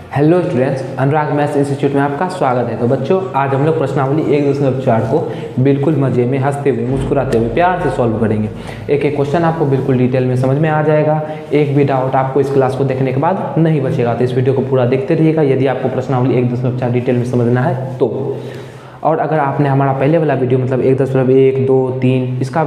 Hello students, अनुराग maths institute में आपका स्वागत है। तो बच्चों, आज हम लोग प्रश्नावली 1.4 को बिल्कुल मजे में, हंसते हुए, मुस्कुराते हुए, प्यार से सॉल्व करेंगे। एक एक क्वेश्चन आपको बिल्कुल डिटेल में समझ में आ जाएगा। एक भी डाउट आपको इस क्लास को देखने के बाद नहीं बचेगा। तो इस वीडियो को पूरा देखते रहिएगा यदि आपको प्रश्नावली 1.4 डिटेल में समझना है तो। और अगर आपने हमारा पहले वाला वीडियो मतलब 1.1, 2, 3 इसका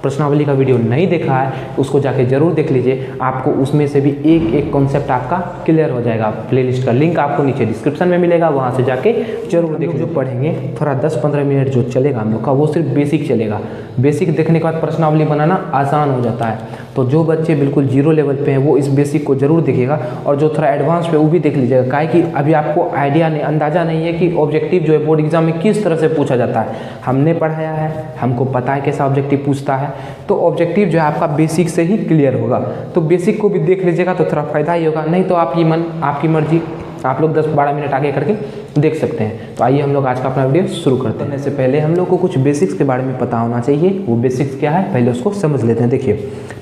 प्रश्नावली का वीडियो नहीं देखा है उसको जाके जरूर देख लीजिए। आपको उसमें से भी एक एक कॉन्सेप्ट आपका क्लियर हो जाएगा। प्लेलिस्ट का लिंक आपको नीचे डिस्क्रिप्शन में मिलेगा, वहाँ से जाके जरूर देख। जो पढ़ेंगे थोड़ा 10-15 मिनट जो चलेगा हम लोग का, वो सिर्फ बेसिक चलेगा। बेसिक देखने के बाद प्रश्नावली बनाना आसान हो जाता है। तो जो बच्चे बिल्कुल जीरो लेवल पे हैं वो इस बेसिक को जरूर देखिएगा, और जो थोड़ा एडवांस पे वो भी देख लीजिएगा। काहे कि अभी आपको आइडिया नहीं, अंदाज़ा नहीं है कि ऑब्जेक्टिव जो है बोर्ड एग्जाम में किस तरह से पूछा जाता है। हमने पढ़ाया है, हमको पता है कैसा ऑब्जेक्टिव पूछता है। तो ऑब्जेक्टिव जो है आपका बेसिक से ही क्लियर होगा। तो बेसिक को भी देख लीजिएगा तो थोड़ा फ़ायदा ही होगा। नहीं तो आपकी मर्जी, आप लोग 10-12 मिनट आगे करके देख सकते हैं। तो आइए हम लोग आज का अपना वीडियो शुरू करते हैं। इससे पहले हम लोग को कुछ बेसिक्स के बारे में पता होना चाहिए। वो बेसिक्स क्या है पहले उसको समझ लेते हैं। देखिए,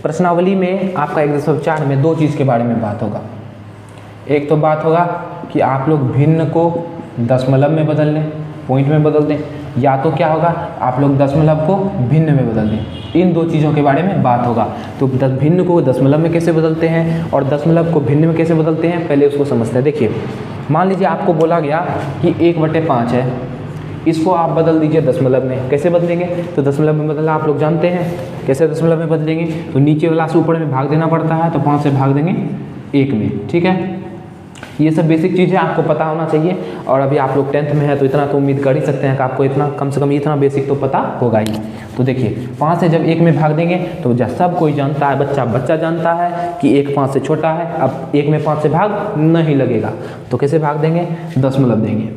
प्रश्नावली में आपका 1.4 में दो चीज़ के बारे में बात होगा। एक तो बात होगा कि आप लोग भिन्न को दशमलव में बदल लें, पॉइंट में बदल दें, या तो क्या होगा आप लोग दशमलव को भिन्न में बदल दें। इन दो चीज़ों के बारे में बात होगा। तो भिन्न को दशमलव में कैसे बदलते हैं और दशमलव को भिन्न में कैसे बदलते हैं, पहले उसको समझते हैं। देखिए, मान लीजिए आपको बोला गया कि 1/5 है, इसको आप बदल दीजिए दशमलव में। कैसे बदलेंगे? तो दशमलव में बदलना आप लोग जानते हैं। कैसे दशमलव में बदलेंगे? तो नीचे वाला से ऊपर में भाग देना पड़ता है, तो 5 से भाग देंगे 1 में। ठीक है, ये सब बेसिक चीज़ें आपको पता होना चाहिए। और अभी आप लोग 10th में है तो इतना तो उम्मीद कर ही सकते हैं कि आपको इतना, कम से कम इतना बेसिक तो पता होगा ही। तो देखिए, 5 से जब 1 में भाग देंगे तो जब सब कोई जानता है, बच्चा जानता है कि 1 5 से छोटा है। अब 1 में 5 से भाग नहीं लगेगा, तो कैसे भाग देंगे? दशमलव देंगे।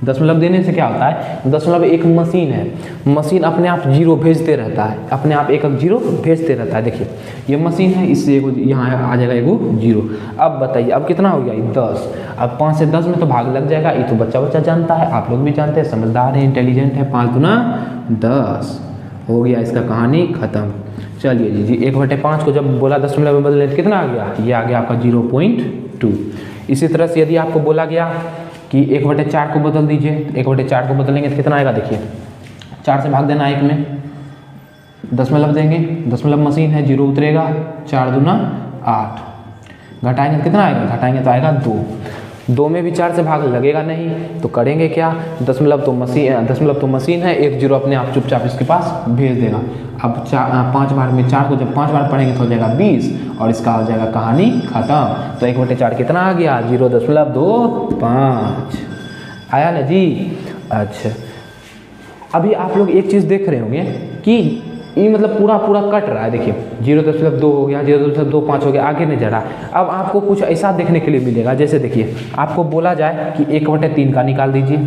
दशमलव देने से क्या होता है? दशमलव एक मशीन है, मशीन अपने आप जीरो भेजते रहता है, अपने आप एक जीरो भेजते रहता है। देखिए, ये मशीन है, इससे एगो यहाँ आ जाएगा एगो जीरो। अब बताइए, अब कितना हो गया? 10। अब 5 से 10 में तो भाग लग जाएगा। ये तो बच्चा जानता है, आप लोग भी जानते हैं, समझदार है, इंटेलिजेंट है। 5 दूना 10 हो गया, इसका कहानी खत्म। चलिए जी, 1/5 को जब बोला दशमलव में बदले तो कितना आ गया? ये आ गया आपका 0.2। इसी तरह से यदि आपको बोला गया कि 1/4 को बदल दीजिए, 1/4 को बदलेंगे तो कितना आएगा? देखिए, 4 से भाग देना 1 में, दशमलव देंगे, दशमलव मशीन है, 0 उतरेगा, 4 दूना 8। घटाएंगे तो कितना आएगा? घटाएंगे तो आएगा 2। 2 में भी 4 से भाग लगेगा नहीं, तो करेंगे क्या? दशमलव तो मशीन है, 1 जीरो अपने आप चुपचाप इसके पास भेज देगा। अब 5 बार में 4 को जब 5 बार पढ़ेंगे तो हो जाएगा 20, और इसका हो जाएगा कहानी खत्म। तो 1/4 कितना आ गया? 0.25 आया ना जी। अच्छा, अभी आप लोग एक चीज़ देख रहे होंगे कि ये मतलब पूरा कट रहा है। देखिए, 0.2 हो गया, 0.25 हो गया, आगे नहीं जा रहा। अब आपको कुछ ऐसा देखने के लिए मिलेगा, जैसे देखिए, आपको बोला जाए कि 1/3 का निकाल दीजिए,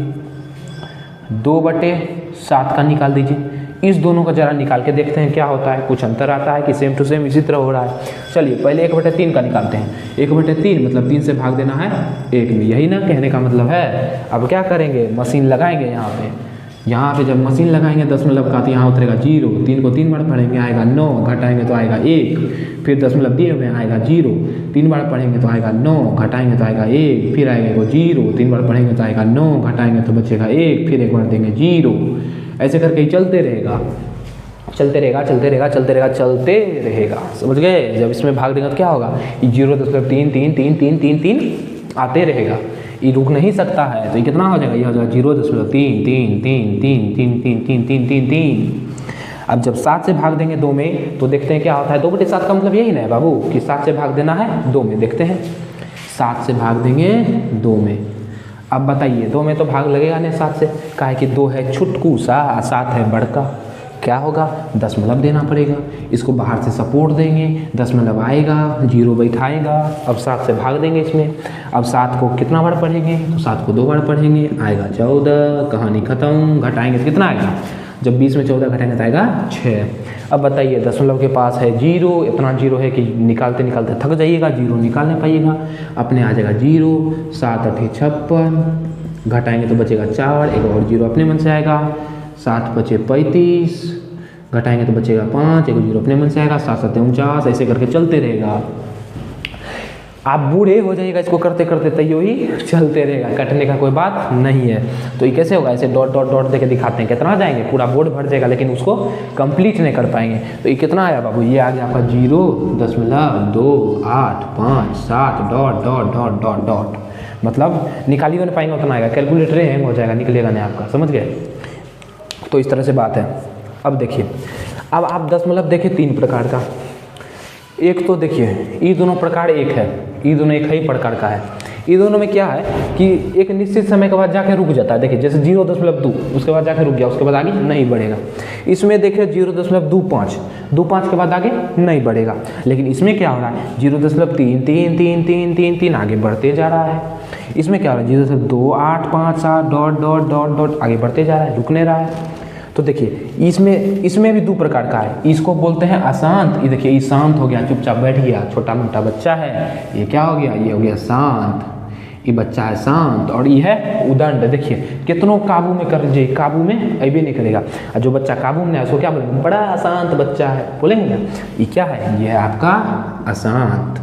2/7 का निकाल दीजिए। इस दोनों का जरा निकाल के देखते हैं क्या होता है, कुछ अंतर आता है कि सेम टू सेम इसी तरह हो रहा है। चलिए पहले 1/3 का निकालते हैं। 1/3 मतलब 3 से भाग देना है 1 में, यही ना कहने का मतलब है। अब क्या करेंगे? मशीन लगाएंगे यहाँ पे जब मशीन लगाएंगे दशमलव का, तो यहाँ उतरेगा 0। 3 को 3 बार पढ़ेंगे आएगा 9, घटाएंगे तो आएगा 1। फिर दशमलव दिए हुए आएगा 0, 3 बार पढ़ेंगे तो आएगा 9, घटाएंगे तो आएगा 1। फिर आएगा एगो 0, 3 बार पढ़ेंगे तो आएगा 9, घटाएंगे तो बचेगा 1। फिर एक बार देंगे 0। ऐसे करके ही चलते रहेगा। समझ गए? जब इसमें भाग देंगे तो क्या होगा? 0.3 आते रहेगा, ये रुक नहीं सकता है। तो ये कितना हो जाएगा? ये हो जाएगा 0.3। अब जब 7 से भाग देंगे 2 में तो देखते हैं क्या होता है। 2/7 का मतलब यही ना है बाबू कि 7 से भाग देना है 2 में। देखते हैं, 7 से भाग देंगे 2 में। अब बताइए, 2 में तो भाग लगेगा नहीं 7 से, काहे कि 2 है छुटकू सा, 7 है बड़का। क्या होगा? दशमलव देना पड़ेगा। इसको बाहर से सपोर्ट देंगे, दशमलव आएगा, 0 बैठाएगा। अब 7 से भाग देंगे इसमें। अब 7 को कितना बार पढ़ेंगे? तो 7 को 2 बार पढ़ेंगे, आएगा 14, कहानी खत्म। घटाएंगे तो कितना आएगा? जब 20 में 14 घटाएंगे तो आएगा 6। अब बताइए, दशमलव के पास है 0, इतना 0 है कि निकालते निकालते थक जाइएगा, 0 निकाल नहीं पाइएगा, अपने आ जाएगा 0। 7 8 56, घटाएंगे तो बचेगा 4, एक और 0 अपने मन से आएगा। 7 5 35, घटाएंगे तो बचेगा 5, एक 0 अपने मन से आएगा। 7 7 49, ऐसे करके चलते रहेगा। आप बूढ़े हो जाइएगा इसको करते करते, तो यही चलते रहेगा, कटने का कोई बात नहीं है। तो ये कैसे होगा, ऐसे डॉट डॉट डॉट देके दिखाते हैं, कितना जाएंगे, पूरा बोर्ड भर जाएगा, लेकिन उसको कंप्लीट नहीं कर पाएंगे। तो ये कितना आया बाबू, ये आ गया आपका 0.28557 dot dot dot dot dot, मतलब निकाल ही नहीं पाएंगे उतना आएगा, कैलकुलेटर हैंग हो जाएगा, निकलेगा नहीं आपका, समझ गए। तो इस तरह से बात है। अब देखिए, अब आप दशमलव देखिए 3 प्रकार का, एक तो देखिए ये दोनों प्रकार एक है, ये दोनों एक ही प्रकार का है। ये दोनों में क्या है कि एक निश्चित समय के बाद जाके रुक जाता है, देखिए जैसे 0.2 उसके बाद जाके रुक गया, उसके बाद आगे नहीं बढ़ेगा। इसमें देखिए 0.25 के बाद आगे नहीं बढ़ेगा, लेकिन इसमें क्या हो रहा है 0.3 आगे बढ़ते जा रहा है। इसमें क्या हो रहा है 0.2857 डॉट डॉट डॉट डॉट आगे बढ़ते जा रहा है, रुक नहीं रहा है। तो देखिए इसमें भी 2 प्रकार का है, इसको बोलते हैं अशांत। ये देखिए ये शांत हो गया, चुपचाप बैठ गया, छोटा मोटा बच्चा है, ये क्या हो गया, ये हो गया शांत, ये बच्चा है शांत। और ये है उदंड, देखिए कितनों काबू में कर लीजिए, काबू में अभी नहीं करेगा। और जो बच्चा काबू में है उसको क्या बोलेंगे, बड़ा अशांत बच्चा है, बोलेंगे ना। ये क्या है, ये है आपका अशांत।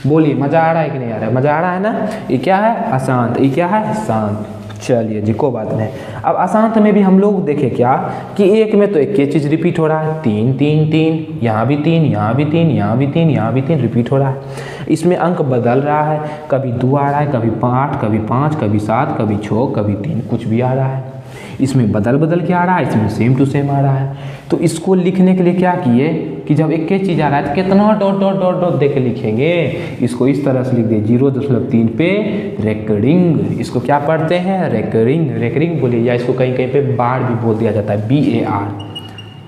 बोलिए मजा आ रहा है कि नहीं आ रहा है, मजा आ रहा है ना। ये क्या है अशांत, ये क्या है शांत। चलिए जी कोई बात नहीं। अब अशांत में भी हम लोग देखें क्या कि एक में तो एक ही चीज़ रिपीट हो रहा है, 3 3 3, यहाँ भी 3, यहाँ भी 3, यहाँ भी 3, यहाँ भी 3 रिपीट हो रहा है। इसमें अंक बदल रहा है, कभी 2 आ रहा है, कभी 8, कभी 5, कभी 7, कभी 6, कभी 3, कुछ भी आ रहा है। इसमें बदल के आ रहा है, इसमें सेम टू सेम आ रहा है। तो इसको लिखने के लिए क्या किए कि जब एक ही चीज़ आ रहा है तो कितना डॉट डॉट डॉट डॉट दे के लिखेंगे, इसको इस तरह से लिख दे 0.3 पे रेकरिंग। इसको क्या पढ़ते हैं, रेकरिंग, रेकरिंग बोलिए, या इसको कहीं कहीं पे बार भी बोल दिया जाता है, BAR,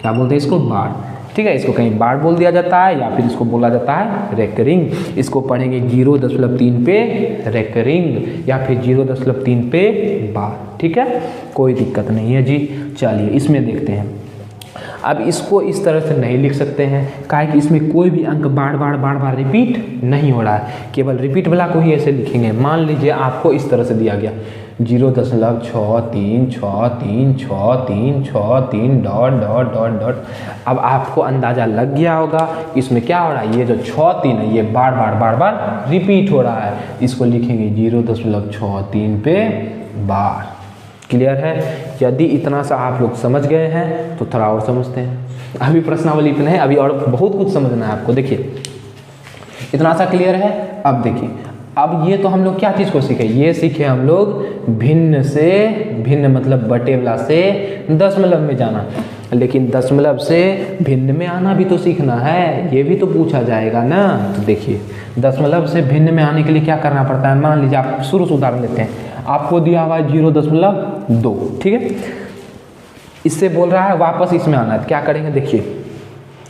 क्या बोलते हैं इसको, बार, ठीक है। इसको कहीं बार बोल दिया जाता है या फिर इसको बोला जाता है रेकरिंग। इसको पढ़ेंगे 0.3 पे रेकरिंग या फिर 0.3 पे बार, ठीक है, कोई दिक्कत नहीं है जी। चलिए इसमें देखते हैं। अब इसको इस तरह से नहीं लिख सकते हैं, काहे कि इसमें कोई भी अंक बार बार रिपीट नहीं हो रहा है, केवल रिपीट वाला को ही ऐसे लिखेंगे। मान लीजिए आपको इस तरह से दिया गया 0.63636363 डॉट डॉट डॉट डॉट। अब आपको अंदाज़ा लग गया होगा इसमें क्या हो रहा है, ये जो 63 है ये बार बार रिपीट हो रहा है, इसको लिखेंगे 0.63 पे बार। क्लियर है। यदि इतना सा आप लोग समझ गए हैं तो थोड़ा और समझते हैं। अभी प्रश्नावली इतना है, अभी और बहुत कुछ समझना है आपको। देखिए इतना सा क्लियर है। अब देखिए, अब ये तो हम लोग क्या चीज़ को सीखे, ये सीखे हम लोग भिन्न से, भिन्न मतलब बटे वाला से दशमलव में जाना, लेकिन दशमलव से भिन्न में आना भी तो सीखना है, ये भी तो पूछा जाएगा ना। तो देखिए दशमलव से भिन्न में आने के लिए क्या करना पड़ता है। मान लीजिए आप शुरू से उदाहरण लेते हैं, आपको दिया हुआ है 0.2, ठीक है, इससे बोल रहा है वापस इसमें आना है, क्या करेंगे। देखिए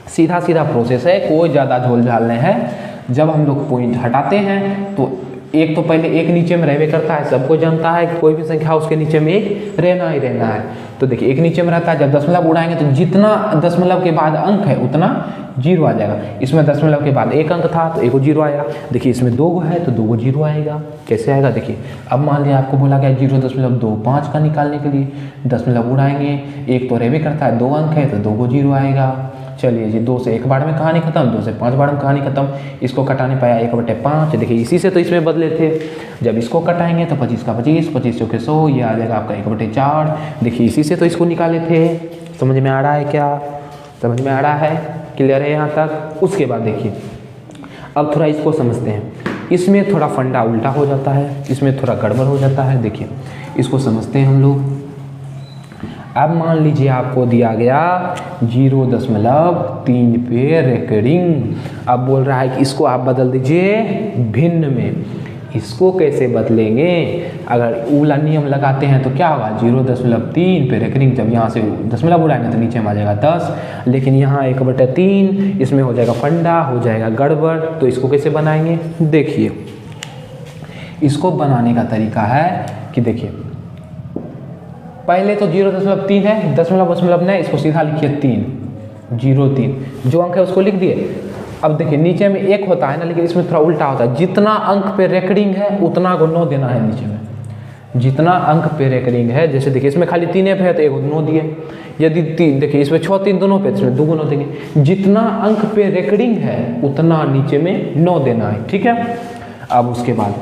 सीधा सीधा प्रोसेस है, कोई ज़्यादा झोल झाल नहीं है। जब हम लोग पॉइंट हटाते हैं तो एक तो पहले एक नीचे में रहवे करता है, सबको जानता है कोई भी संख्या उसके नीचे में एक रहना ही रहना है। तो देखिए एक नीचे में रहता है, जब दशमलव उड़ाएंगे तो जितना दशमलव के बाद अंक है उतना 0 आ जाएगा। इसमें दशमलव के बाद 1 अंक था तो 1 0 आया। देखिए इसमें 2 है तो 2 0 आएगा। कैसे आएगा देखिए, अब मान लिया आपको बोला गया 0.25 का निकालने के लिए दशमलव उड़ाएंगे, एक तो रहवे करता है 2 अंक है तो 2 0 आएगा। चलिए जी 2 से 1 बार में कहानी खत्म, 2 से 5 बार में कहानी खत्म। इसको कटाने पाया 1/5। देखिए इसी से तो इसमें बदले थे। जब इसको कटाएंगे तो 25 का 25, 25 चौके 100, ये आ जाएगा आपका 1/4। देखिए इसी से तो इसको निकाले थे। समझ में आ रहा है क्या, समझ में आ रहा है, क्लियर है यहाँ तक। उसके बाद देखिए अब थोड़ा इसको समझते हैं। इसमें थोड़ा फंडा उल्टा हो जाता है, इसमें थोड़ा गड़बड़ हो जाता है। देखिए इसको समझते हैं हम लोग। अब मान लीजिए आपको दिया गया 0.3 पे रेकरिंग। अब बोल रहा है कि इसको आप बदल दीजिए भिन्न में। इसको कैसे बदलेंगे, अगर ऊला नियम लगाते हैं तो क्या होगा 0.3 पे रेकरिंग। जब यहाँ से दशमलव उड़ाएंगे तो नीचे में आ जाएगा 10, लेकिन यहाँ 1/3 इसमें हो जाएगा फंडा, हो जाएगा गड़बड़। तो इसको कैसे बनाएंगे, देखिए इसको बनाने का तरीका है कि देखिए पहले तो 0.3 है, दशमलव नहीं, इसको सीधा लिखिए 3 जो अंक है उसको लिख दिए। अब देखिए नीचे में 1 होता है ना, लेकिन इसमें थोड़ा उल्टा होता है। जितना अंक पे रेकरिंग है उतना को 9 देना है नीचे में। जितना अंक पे रेकरिंग है, जैसे देखिए इसमें खाली 3 पे है तो 1 9 दिए, यदि देखिए इसमें 6 3 दोनों पे, इसमें 2 9 देंगे। जितना अंक पे रेकरिंग है उतना नीचे में 9 देना है, ठीक है। अब उसके बाद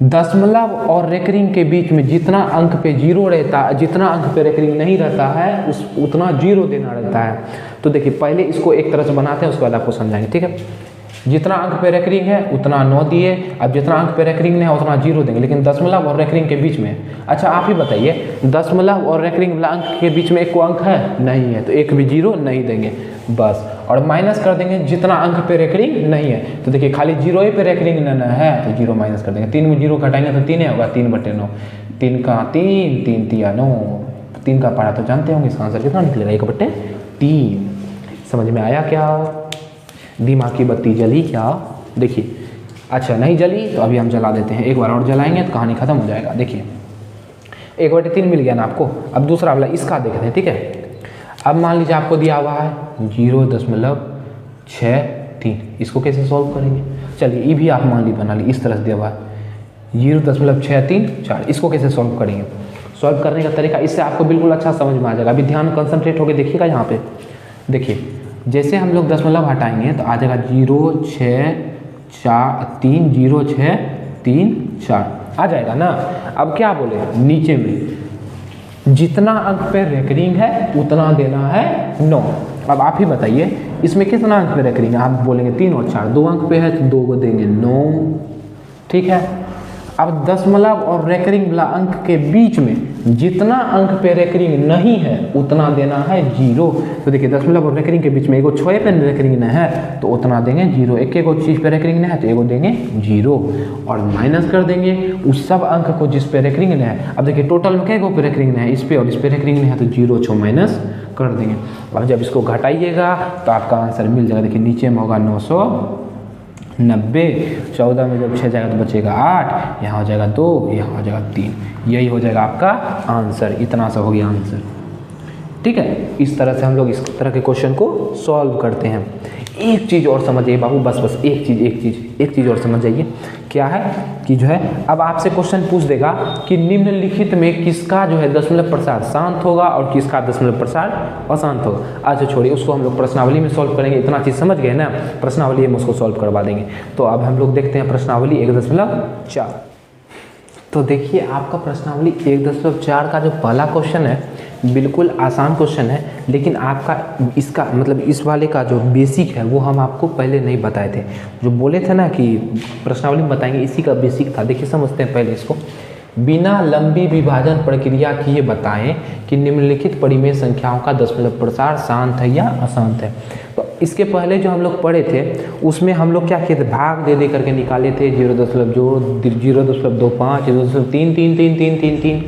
दशमलव और रेकरिंग के बीच में जितना अंक पे 0 रहता है, जितना अंक पे रेकरिंग नहीं रहता है उतना 0 देना रहता है। तो देखिए पहले इसको एक तरह से बनाते हैं, उसके बाद आपको समझाएंगे, ठीक है। जितना अंक पे रेकरिंग है उतना 9 दिए, अब जितना अंक पे रेकरिंग नहीं है उतना 0 देंगे, लेकिन दशमलव और रेकरिंग के बीच में। अच्छा आप ही बताइए, दशमलव और रेकरिंग वाला अंक के बीच में एक को अंक है नहीं है, तो एक भी 0 नहीं देंगे बस। और माइनस कर देंगे जितना अंक पे रेकरिंग नहीं है, तो देखिए खाली 0 ही पे रेकरिंग न है तो 0 माइनस कर देंगे। 3 में 0 घटाएंगे तो 3 होगा, 3/9, 3 का 3, 3 तिया 9, 3 का पारा तो जानते होंगे, इसका आंसर कितना निकलेगा 1/3। समझ में आया क्या? दिमाग की बत्ती जली क्या? देखिए अच्छा नहीं जली तो अभी हम जला देते हैं, एक बार और जलाएंगे तो कहानी खत्म हो जाएगा। देखिए 1/3 मिल गया ना आपको। अब दूसरा वाला इसका देखते हैं, ठीक है। अब मान लीजिए आपको दिया हुआ है 0.63, इसको कैसे सॉल्व करेंगे? चलिए ये भी आप मान ली बना ली, इस तरह से दिया हुआ है 0.634, इसको कैसे सॉल्व करेंगे? सॉल्व करने का तरीका इससे आपको बिल्कुल अच्छा समझ में आ जाएगा। अभी ध्यान कंसंट्रेट होकर देखिएगा यहाँ पे। देखिए जैसे हम लोग दशमलव हटाएंगे तो आ जाएगा 0.634 आ जाएगा ना। अब क्या बोले, नीचे में जितना अंक पे रेकरिंग है उतना देना है 9। अब आप ही बताइए इसमें कितना अंक पे रेकरिंग है? आप बोलेंगे 3 और 4, 2 अंक पे है तो 2 को देंगे 9, ठीक है। अब दशमलव और रेकरिंग वाला अंक के बीच में जितना अंक पे रेकरिंग नहीं है उतना देना है 0। तो देखिए दशमलव और रेकरिंग के बीच में एगो 6 पे रेकरिंग नहीं है तो उतना देंगे 0, एक चीज़ पे रेकरिंग नहीं है तो एगो देंगे 0 और माइनस कर देंगे उस सब अंक को जिस पे रेकरिंग नहीं है। अब देखिए टोटल में कई गो पे रेकरिंग नहीं है, इस पे और इस पे रेकरिंग नहीं है तो 0 6 माइनस कर देंगे। अब जब इसको घटाइएगा तो आपका आंसर मिल जाएगा। देखिए नीचे में होगा 990, 14 में जब 6 जाएगा तो बचेगा 8, यहाँ हो जाएगा 2, यहाँ हो जाएगा 3, यही हो जाएगा आपका आंसर। इतना सा हो गया आंसर, ठीक है। इस तरह से हम लोग इस तरह के क्वेश्चन को सॉल्व करते हैं। एक चीज़ और समझिए बाबू, बस एक चीज़ और समझ जाइए। क्या है कि जो है अब आपसे क्वेश्चन पूछ देगा कि निम्नलिखित में किसका जो है दशमलव प्रसार शांत होगा और किसका दशमलव प्रसार अशांत होगा। अच्छा छोड़िए उसको हम लोग प्रश्नावली में सॉल्व करेंगे। इतना चीज़ समझ गए ना, प्रश्नावली हम उसको सॉल्व करवा देंगे। तो अब हम लोग देखते हैं प्रश्नावली 1.4। तो देखिए आपका प्रश्नावली 1.4 का जो पहला क्वेश्चन है बिल्कुल आसान क्वेश्चन है, लेकिन आपका इसका मतलब इस वाले का जो बेसिक है वो हम आपको पहले नहीं बताए थे। जो बोले थे ना कि प्रश्नावली में बताएंगे, इसी का बेसिक था। देखिए समझते हैं पहले इसको। बिना लंबी विभाजन प्रक्रिया किए बताएं कि निम्नलिखित परिमेय संख्याओं का दशमलव प्रसार शांत है या अशांत है। तो इसके पहले जो हम लोग पढ़े थे उसमें हम लोग क्या किए थे, भाग दे करके निकाले थे। 0.25, 0.3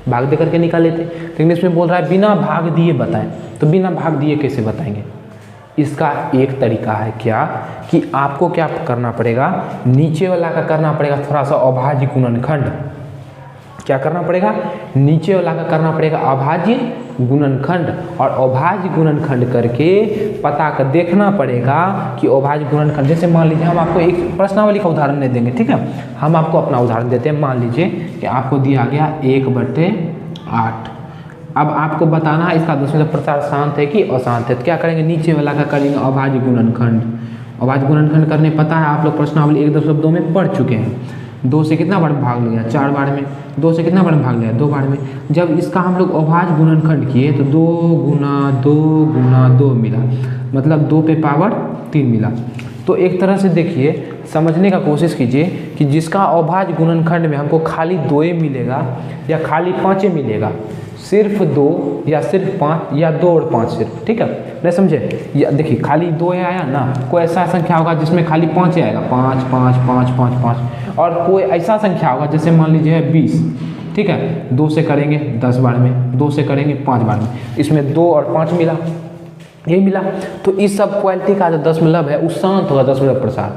भाग दे करके निकाले थे। लेकिन इसमें बोल रहा है बिना भाग दिए बताएं। तो बिना भाग दिए कैसे बताएंगे? इसका एक तरीका है क्या कि आपको क्या करना पड़ेगा, नीचे वाला का करना पड़ेगा थोड़ा सा अभाज्य गुणनखंड। क्या करना पड़ेगा? नीचे वाला का करना पड़ेगा अभाज्य गुणनखंड, और अभाज्य गुणनखंड करके पता कर देखना पड़ेगा कि अभाज्य गुणनखंड। जैसे मान लीजिए हम आपको एक प्रश्नावली का उदाहरण नहीं देंगे, ठीक है। हम आपको अपना उदाहरण देते हैं। मान लीजिए कि आपको दिया गया 1/8। अब आपको बताना है इसका दशमलव प्रसार शांत है कि अशांत है। तो क्या करेंगे, नीचे वाला का करेंगे अभाज्य गुणनखंड। अभाज्य गुणनखंड करने पता है आप लोग प्रश्नावली 1.2 में पढ़ चुके हैं। 2 से कितना बार भाग लिया? 4 बार में। 2 से कितना बार भाग लिया? 2 बार में। जब इसका हम लोग अभाज्य गुणनखंड किए तो 2 गुना 2 मिला, मतलब 2 पे पावर 3 मिला। तो एक तरह से देखिए समझने का कोशिश कीजिए कि जिसका अभाज्य गुणनखंड में हमको खाली 2 मिलेगा या खाली 5 मिलेगा, सिर्फ 2 या सिर्फ 5 या 2 और 5 सिर्फ, ठीक है। नहीं समझे? या देखिए खाली 2 आया ना, कोई ऐसा संख्या होगा जिसमें खाली 5 आएगा, 5 5 5 5 5, और कोई ऐसा संख्या होगा जैसे मान लीजिए 20, ठीक है। 2 से करेंगे 10 बार में, 2 से करेंगे 5 बार में, इसमें 2 और 5 मिला, ये मिला। तो इस सब क्वालिटी का जो दशमलव है वो शांत होगा दशमलव प्रसार।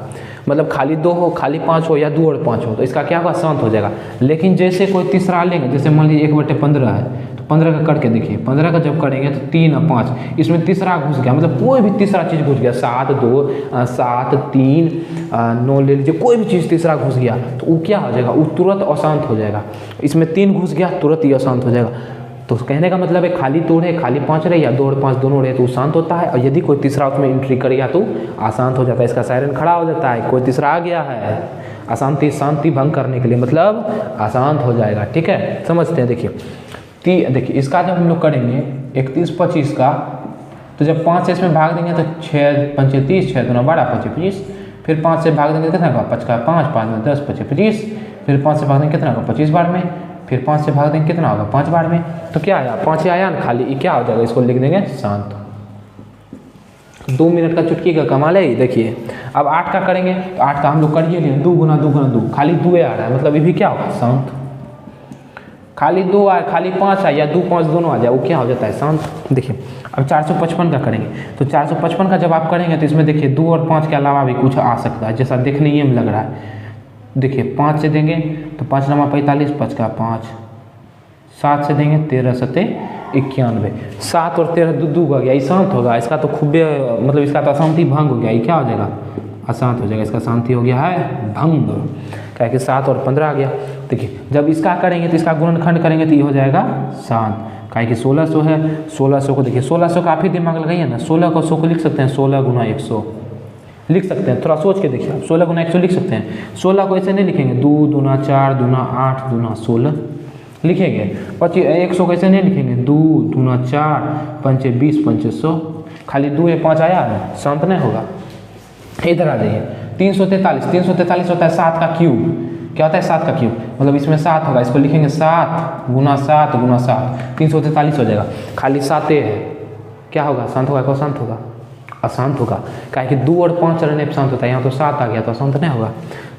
मतलब खाली 2 हो, खाली 5 हो या 2 और 5 हो तो इसका क्या होगा, शांत हो जाएगा। लेकिन जैसे कोई तीसरा लेंगे, जैसे मान लीजिए 1/15 है, तो 15 का करके देखिए, 15 का जब करेंगे तो 3 और 5, इसमें तीसरा घुस गया, मतलब कोई भी तीसरा चीज़ घुस गया, 7 2 7 3 9 ले लीजिए, कोई भी चीज़ तीसरा घुस गया तो वो क्या हो जाएगा, वो तुरंत अशांत हो जाएगा। इसमें 3 घुस गया तुरंत ही अशांत हो जाएगा। तो कहने का मतलब है खाली 2 रहे, खाली 5 रहे या 2 और 5 दोनों रहे तो शांत होता है, और यदि कोई तीसरा उसमें एंट्री करेगा तो अशांत हो जाता है। इसका सायरन खड़ा हो जाता है, कोई तीसरा आ गया है, अशांति शांति भंग करने के लिए मतलब अशांत हो जाएगा। ठीक है, समझते हैं। देखिए इसका जब हम लोग करेंगे 31 25 का, तो जब 5 से इसमें भाग देंगे तो 6 5 30, 6 2 12 25 25, फिर 5 से भाग देंगे कितना होगा, 5 का 5 5 में 10 25 25, फिर 5 से भाग देंगे कितना होगा 25 बार में, फिर 5 से भाग देंगे कितना होगा 5 बार में। तो क्या आया, 5 ही आया ना खाली, ये क्या हो जाएगा, इसको लिख देंगे शांत। 2 मिनट का चुटकी का कमाल है। देखिए अब 8 का करेंगे तो 8 का हम लोग करिए लिए 2 गुना 2 गुना 2, खाली 2 आ रहा है, मतलब ये भी क्या होगा शांत। खाली 2 आए, खाली 5 आए या 2 5 दोनों आ जाए, वो क्या हो जाता है शांत। देखिए अब 455 का करेंगे तो 455 का जब आप करेंगे तो इसमें देखिए 2 और 5 के अलावा भी कुछ आ सकता है, जैसा देखने ही में लग रहा है। देखिए 5 से देंगे तो 5 नमा 45, 5 का 5, 7 से देंगे 13 सते 91, 7 और 13 2 हो गया, ये शांत होगा। इसका तो खूब मतलब इसका तो अशांति भंग हो गया, ये क्या हो जाएगा अशांत हो जाएगा, इसका शांति हो गया है भंग, क्या कि 7 और 15 आ गया। देखिए जब इसका करेंगे तो इसका गुणनखंड करेंगे तो ये हो जाएगा शांत, क्या कि 1600 है। 1600 को देखिए 1600 का आप ही दिमाग लगाइए ना, 16 को 100 को लिख सकते हैं 16 गुना 100 लिख सकते हैं, थोड़ा सोच के देखिए आप 16 गुना 100 लिख सकते हैं। 16 को ऐसे नहीं लिखेंगे 2 दूना 4 दूना 8 दूना 16 लिखेंगे। 100 को ऐसे नहीं लिखेंगे 2 दूना 4 पंचे 20 पंचे 100, खाली 2 या 5 आया है, शांत नहीं होगा। इधर आ जाइए 343 होता है 7 का क्यूब, क्या होता है 7 का क्यूब, मतलब इसमें 7 होगा, इसको लिखेंगे 7 गुना 7 गुना 7, 343 हो जाएगा, खाली 7 है, क्या होगा शांत होगा, कौन शांत होगा अशांत होगा, क्या कि 2 और 5 रहने पर शांत होता है, यहाँ तो 7 आ गया तो अशांत नहीं होगा।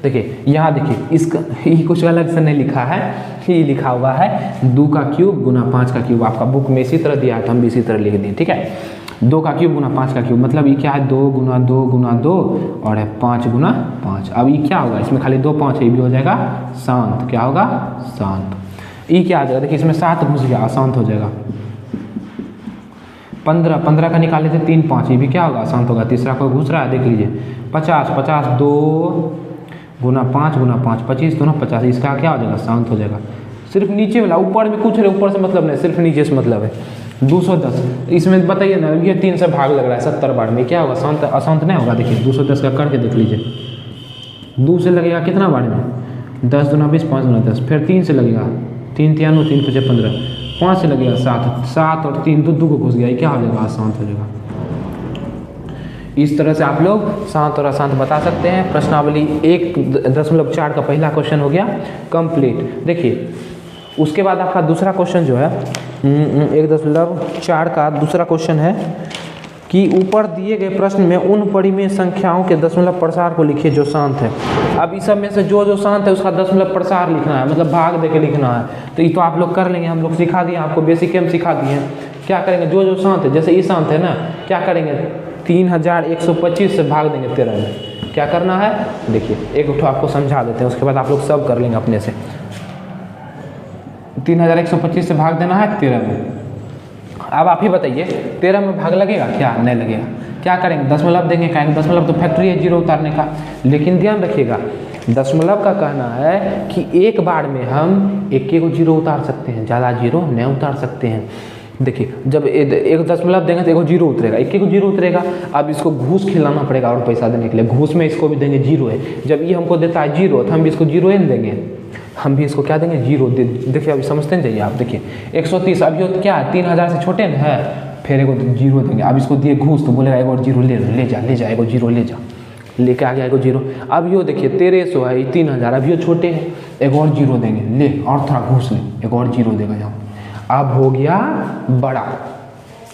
देखिए यहाँ देखिए इसका ये कुछ अलग से नहीं लिखा है, ये लिखा हुआ है 2 का क्यूब गुना 5 का क्यूब, आपका बुक में इसी तरह दिया है तो हम भी इसी तरह लिख दिए। ठीक है, 2 का क्यूब गुना 5 का क्यूब, मतलब ये क्या है 2 गुना 2 गुना 2 और है 5 गुना 5। अब ये क्या होगा, इसमें खाली 2 5 है, ये भी हो जाएगा शांत, क्या होगा शांत। ये क्या आ जाएगा, देखिए इसमें 7 घुस गया अशांत हो जाएगा। 15 का निकाले थे 3 5, ये भी क्या होगा शांत होगा। तीसरा कोई घुस रहा है देख लीजिए 50 2 गुना 5 गुना 5 25 दोनों 50, इसका क्या हो जाएगा शांत हो जाएगा। सिर्फ नीचे वाला, ऊपर में कुछ है ऊपर से मतलब नहीं, सिर्फ नीचे से मतलब है। 210 इसमें बताइए ना, ये 3 से भाग लग रहा है 70 बार में, क्या होगा शांत अशांत नहीं होगा। देखिए 210 का करके देख लीजिए, 2 से लगेगा कितना बार में 10 दूना 20 5 दूना 10, फिर 3 से लगेगा 3 3 3 5 15, 5 से लगेगा 7 और 3 2 को घुस गया, ये क्या हो जाएगा अशांत हो जाएगा। इस तरह से आप लोग शांत और अशांत बता सकते हैं। प्रश्नावली 1.4 का पहला क्वेश्चन हो गया कंप्लीट। देखिए उसके बाद आपका दूसरा क्वेश्चन जो है 1.4 का दूसरा क्वेश्चन है कि ऊपर दिए गए प्रश्न में उन परिमेय संख्याओं के दशमलव प्रसार को लिखिए जो शांत है। अब इस सब में से जो शांत है उसका दशमलव प्रसार लिखना है, मतलब भाग दे के लिखना है। तो ये तो आप लोग कर लेंगे, हम लोग सिखा दिए आपको, बेसिक में सिखा दिए हैं। क्या करेंगे, जो शांत है, जैसे ये शांत है ना, क्या करेंगे 3125 से भाग देंगे 13 में। क्या करना है देखिए, एक उठो आपको समझा देते हैं, उसके बाद आप लोग सब कर लेंगे अपने से। 3125 से भाग देना है 13 में। अब आप ही बताइए 13 में भाग लगेगा क्या, नहीं लगेगा। क्या करेंगे दशमलव देंगे, कहेंगे दशमलव तो फैक्ट्री है 0 उतारने का, लेकिन ध्यान रखिएगा दशमलव का कहना है कि एक बार में हम एक 0 उतार सकते हैं, ज़्यादा 0 नहीं उतार सकते हैं। देखिए जब एक दशमलव देंगे तो 0 उतरेगा, एक 0 उतरेगा। अब इसको घूस खिलाना पड़ेगा और पैसा देने के लिए, घूस में इसको भी देंगे 0 है। जब ये हमको देता है 0 तो हम भी इसको 0 ही देंगे, हम भी इसको क्या देंगे 0 दे। देखिए अभी समझते हैं, जाइए आप देखिए 130 अभी तो क्या है 3000 से छोटे न है, फिर एगो 0 देंगे। अब इसको दिए घूस तो बोलेगा एगो 0 ले जा एगो 0 ले जा, लेके आ गया एगो 0। अब यो देखिए 1300 है, 3000 अभी छोटे हैं, एगो और 0 देंगे, ले और थोड़ा घूस ले, एगो और 0 देगा यहाँ। अब हो गया बड़ा,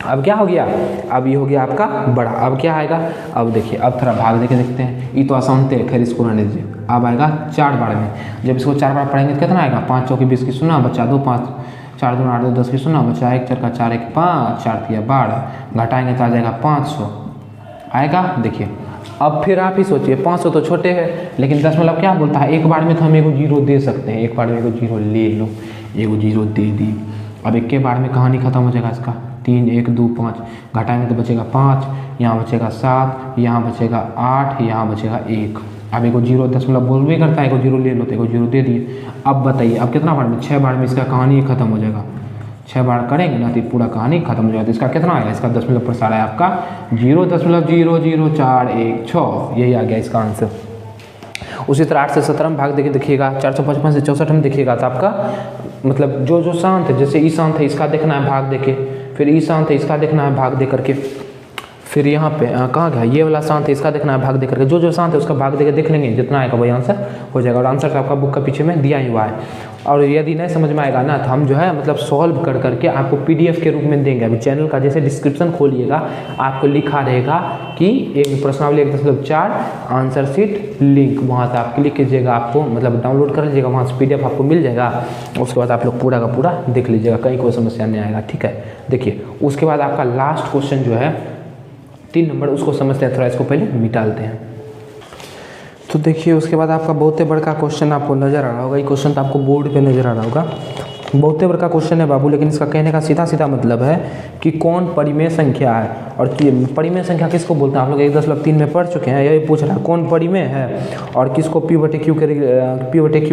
अब क्या हो गया, अब ये हो गया आपका बड़ा। अब क्या आएगा, अब देखिए अब थोड़ा भाग देके देखते हैं, ये तो आसान थे, खैर इसको रहने दीजिए। अब आएगा 4 बार में, जब इसको 4 बार पढ़ेंगे तो कितना आएगा 5 चौकी 20 की 0 बच्चा 2 5 4 2 8 2 10 की 0 बच्चा 1 4 का 4 1 5 4 3 12, घटाएंगे तो आ जाएगा 500 आएगा। देखिए अब फिर आप ही सोचिए 500 तो छोटे हैं, लेकिन दशमलव क्या बोलता है, एक बार में तो हम एगो 0 दे सकते हैं, एक बार में एगो 0 ले लो, एगो 0 दे दी। अब एक के बार में कहानी खत्म हो जाएगा इसका, 3 1 2 5 घटाएंगे तो बचेगा 5, यहाँ बचेगा 7, यहाँ बचेगा 8, यहाँ बचेगा 1। अब एक 0 दशमलव बोल भी करता है, एक 0 ले लो तो एक 0 दे दिए। अब बताइए अब कितना बार में, 6 बार में इसका कहानी खत्म हो जाएगा। 6 बार करेंगे ना तो पूरा कहानी खत्म हो जाएगा। तो इसका कितना आएगा, इसका दशमलव प्रसार है आपका 0.00416, यही आ गया इसका आंसर। उसी तरह 8 से 17 में भाग देके देखिएगा, 455 से 64 में देखिएगा तो आपका मतलब जो शांत है, जैसे ई शांत है इसका देखना है भाग देके, फिर ई शांत है इसका देखना है भाग दे करके, फिर यहाँ पे कहाँ गया ये वाला शांत है इसका देखना है भाग दे करके, जो शांत है उसका भाग देकर देख लेंगे, जितना आएगा वही आंसर हो जाएगा। और आंसर तो आपका बुक का पीछे में दिया ही हुआ है। और यदि नहीं समझ में आएगा ना तो हम जो है मतलब सॉल्व कर करके आपको PDF के रूप में देंगे। अभी चैनल का जैसे डिस्क्रिप्शन खोलिएगा आपको लिखा रहेगा कि एक प्रश्नावली 1.4 आंसर शीट लिंक, वहाँ से आप क्लिक कीजिएगा, आपको मतलब डाउनलोड कर लीजिएगा, वहाँ से PDF आपको मिल जाएगा। उसके बाद आप लोग पूरा का पूरा देख लीजिएगा, कहीं कोई समस्या नहीं आएगा, ठीक है। देखिए उसके बाद आपका लास्ट क्वेश्चन जो है 3 नंबर, उसको समझते हैं, थोड़ा इसको पहले मिटालते हैं। तो देखिए उसके बाद आपका बहुत ही बड़का क्वेश्चन आपको नज़र आ रहा होगा, ये क्वेश्चन तो आपको बोर्ड पे नज़र आ रहा होगा, बहुत ही बड़का क्वेश्चन है बाबू, लेकिन इसका कहने का सीधा सीधा मतलब है कि कौन परिमेय संख्या है, और परिमेय संख्या किसको बोलते हैं, आप लोग 1.3 में पढ़ चुके हैं। यही पूछ रहा है कौन परिमेय है और किसको P/Q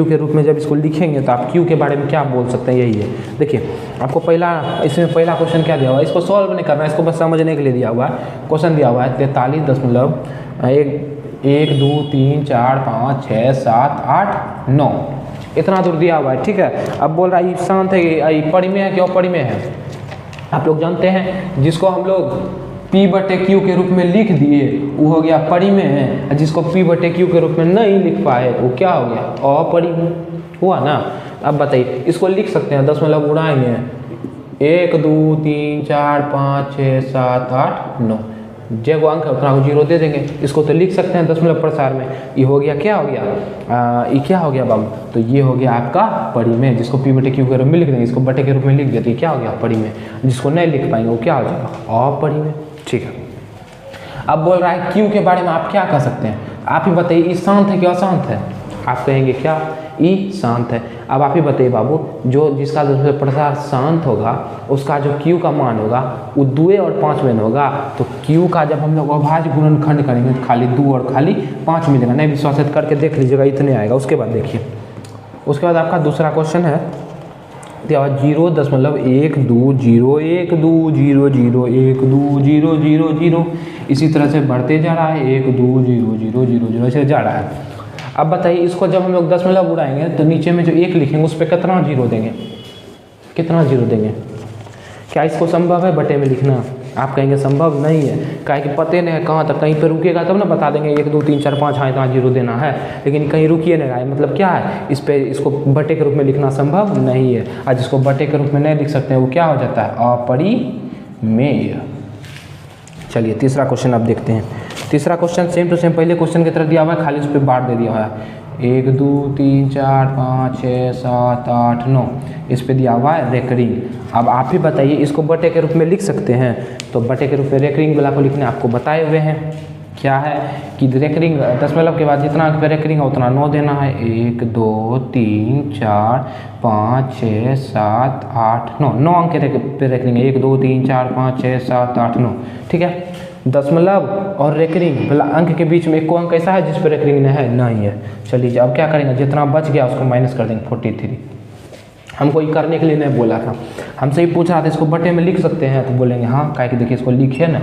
के रूप में जब इसको लिखेंगे तो आप Q के बारे में क्या बोल सकते हैं, यही है। देखिए आपको इसमें पहला क्वेश्चन क्या दिया हुआ है, इसको सॉल्व नहीं करना है, इसको बस समझने के लिए दिया हुआ है। क्वेश्चन दिया हुआ है 43.1 2 3 4 5 6 7 8 9, इतना दूर दिया हुआ है, ठीक है। अब बोल रहा है ये शांत है, ये परिमेय है कि अपरिमेय है। आप लोग जानते हैं जिसको हम लोग P/Q के रूप में लिख दिए वो हो गया परिमेय है, जिसको P/Q के रूप में नहीं लिख पाए वो क्या हो गया, अपरिमेय हुआ ना। अब बताइए इसको लिख सकते हैं, दशमलव उड़ाएंगे 1 2 3 4 5 6 7 8 9, जो अंक है उतना को 0 दे देंगे। इसको तो लिख सकते हैं दशमलव प्रसार में। ये हो गया, क्या हो गया, ये क्या हो गया बाबू, तो ये हो गया आपका परिमेय, जिसको P/Q के रूप में लिख देंगे, इसको बटे के रूप में लिख दिया तो ये क्या हो गया परिमेय। जिसको नहीं लिख पाएंगे वो क्या हो जाएगा, अपरिमेय, ठीक है। अब बोल रहा है Q के बारे में आप क्या कह सकते हैं, आप ही बताइए ई शांत है कि अशांत है, आप कहेंगे क्या ई शांत है। अब आप ही बताइए बाबू, जो जिसका दशमलव प्रसार शांत होगा उसका जो Q का मान होगा वो 2 और 5 में होगा। तो Q का जब हम लोग अभाज्य गुणनखंड करेंगे तो खाली 2 और खाली 5 मिलेगा। नहीं विश्वास करके देख लीजिएगा, इतने आएगा। उसके बाद देखिए उसके बाद आपका दूसरा क्वेश्चन है 0.12012001000, इसी तरह से बढ़ते जा रहा है 1200000 ऐसे जा रहा है। अब बताइए इसको जब हम लोग दशमलव उड़ाएंगे तो नीचे में जो 1 लिखेंगे उस पर कितना 0 देंगे, कितना 0 देंगे। क्या इसको संभव है बटे में लिखना, आप कहेंगे संभव नहीं है, काहे कि पते नहीं है कहाँ तक, कहीं पर रुकेगा तब ना बता देंगे 1 2 3 4 5 हाँ इतना 0 देना है, लेकिन कहीं रुकिए नहीं रहा, मतलब क्या है इस पे इसको बटे के रूप में लिखना संभव नहीं है। और जिसको बटे के रूप में नहीं लिख सकते हैं वो क्या हो जाता है, अपरिमेय। चलिए तीसरा क्वेश्चन आप देखते हैं। तीसरा क्वेश्चन सेम टू सेम पहले क्वेश्चन की तरह दिया हुआ है, खाली उस पर बार दे दिया हुआ है 1 2 3 4 5 6 7 8 9, इस पे दिया हुआ है रेकरिंग। अब आप ही बताइए इसको बटे के रूप में लिख सकते हैं, तो बटे के रूप में रेकरिंग वाला को लिखने आपको बताए हुए हैं। क्या है कि रेकरिंग दशमलव के बाद जितना अंक पे रेकरिंग है उतना 9 देना है, 1 2 3 4 5 6 7 8 9, 9 अंक पे रेकरिंग है, 1 2 3 4 5 6 7 8 9, ठीक है। दशमलव और रेकरिंग मतलब अंक के बीच में एक को अंक ऐसा है जिस पर रेकरिंग नहीं है। चलिए अब क्या करेंगे, जितना बच गया उसको माइनस कर देंगे 43। हमको ये करने के लिए नहीं बोला था, हमसे ही पूछ रहा था इसको बटे में लिख सकते हैं, तो बोलेंगे हाँ, काहे कि देखिए इसको लिखे ना,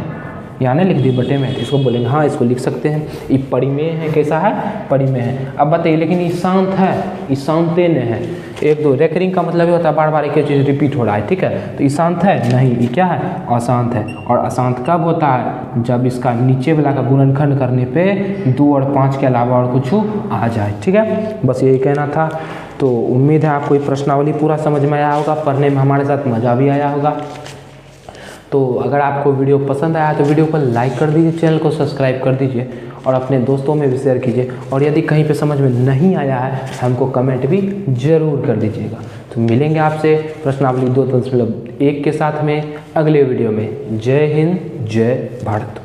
यहाँ नहीं लिख दी बटे में, इसको बोलेंगे हाँ इसको लिख सकते हैं, ये परिमेय है। कैसा है, परिमेय है। अब बताइए लेकिन ये शांत है, ये शांत नहीं है। 1 2 रेकरिंग का मतलब ये होता है बार बार एक ही चीज़ रिपीट हो रहा है, ठीक है। तो ये शांत है नहीं, ये क्या है, अशांत है। और अशांत कब होता है, जब इसका नीचे वाला का गुणनखंड करने पे 2 और 5 के अलावा और कुछ आ जाए, ठीक है। बस यही कहना था। तो उम्मीद है आपको ये प्रश्नावली पूरा समझ में आया होगा, पढ़ने में हमारे साथ मज़ा भी आया होगा। तो अगर आपको वीडियो पसंद आया तो वीडियो को लाइक कर दीजिए, चैनल को सब्सक्राइब कर दीजिए और अपने दोस्तों में भी शेयर कीजिए। और यदि कहीं पे समझ में नहीं आया है हमको कमेंट भी ज़रूर कर दीजिएगा। तो मिलेंगे आपसे प्रश्नावली 2.1 के साथ में अगले वीडियो में। जय हिंद, जय भारत।